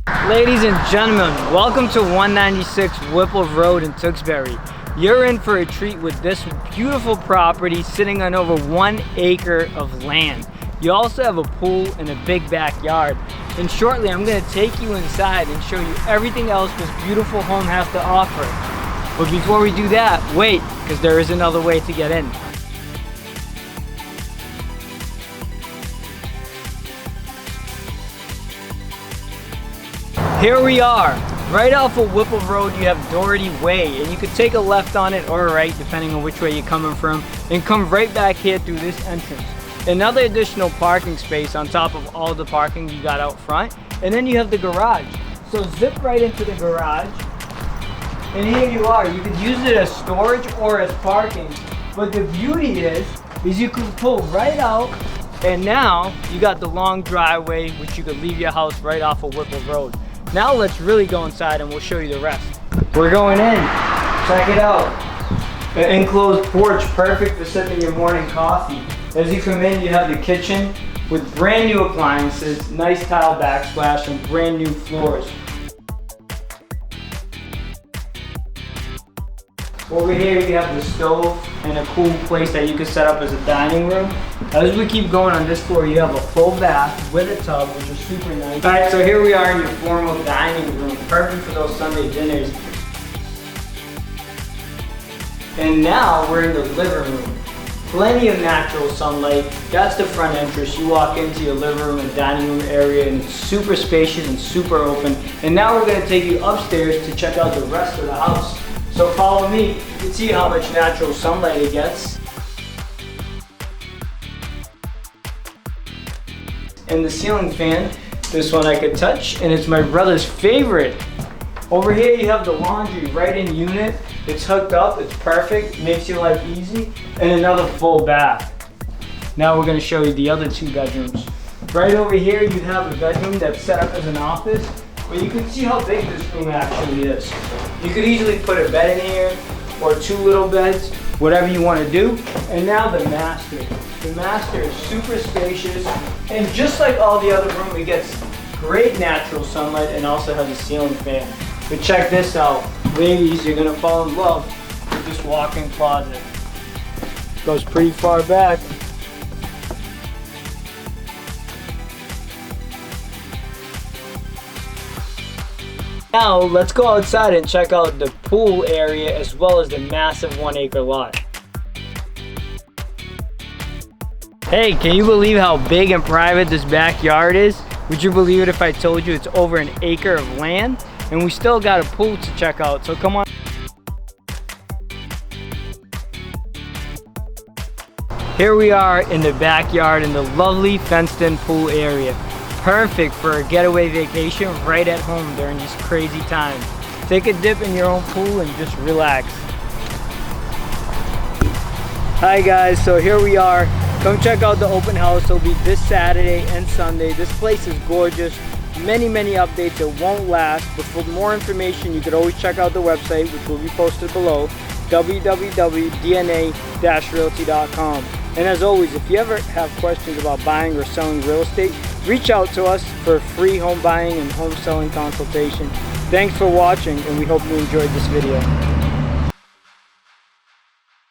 Ladies and gentlemen, welcome to 196 Whipple Rd in Tewksbury. You're in for a treat with this beautiful property sitting on over 1 acre of land. You also have a pool and a big backyard. And shortly I'm going to take you inside and show you everything else this beautiful home has to offer. But before we do that, wait, because there is another way to get in. Here we are, right off of Whipple Rd. You have Doherty Way, and you could take a left on it or a right, depending on which way you're coming from, and come right back here through this entrance. Another additional parking space on top of all the parking you got out front, and then you have the garage. So zip right into the garage, and here you are. You could use it as storage or as parking, but the beauty is you can pull right out, and now you got the long driveway, which you could leave your house right off of Whipple Rd. Now let's really go inside and we'll show you the rest. We're going in. Check it out. An enclosed porch, perfect for sipping your morning coffee. As you come in, you have the kitchen with brand new appliances, nice tile backsplash, and brand new floors. Over here you have the stove and a cool place that you can set up as a dining room. As we keep going on this floor, you have a full bath with a tub, which is super nice. Alright, so here we are in your formal dining room, perfect for those Sunday dinners. And now we're in the living room. Plenty of natural sunlight. That's the front entrance. You walk into your living room and dining room area, and it's super spacious and super open. And now we're going to take you upstairs to check out the rest of the house. So follow me. You can see how much natural sunlight it gets. And the ceiling fan, this one I could touch, and it's my brother's favorite. Over here you have the laundry right in unit. It's hooked up, it's perfect, makes your life easy, and another full bath. Now we're gonna show you the other 2 bedrooms. Right over here you have a bedroom that's set up as an office, but you can see how big this room actually is. You could easily put a bed in here, or 2 little beds, whatever you want to do. And now the master. The master is super spacious, and just like all the other rooms, it gets great natural sunlight and also has a ceiling fan. But check this out. Ladies, you're gonna fall in love with this walk-in closet. Goes pretty far back. Now let's go outside and check out the pool area as well as the massive 1 acre lot. Hey, can you believe how big and private this backyard is? Would you believe it if I told you it's over 1 acre of land? And we still got a pool to check out, so come on. Here we are in the backyard in the lovely fenced-in pool area. Perfect for a getaway vacation right at home during these crazy times. Take a dip in your own pool and just relax. Hi guys, so here we are. Come check out the open house. It'll be this Saturday and Sunday. This place is gorgeous. Many updates. It won't last, but for more information you could always check out the website, which will be posted below, www.dna-realty.com. And as always, if you ever have questions about buying or selling real estate, reach out to us for a free home buying and home selling consultation. Thanks for watching, and we hope you enjoyed this video.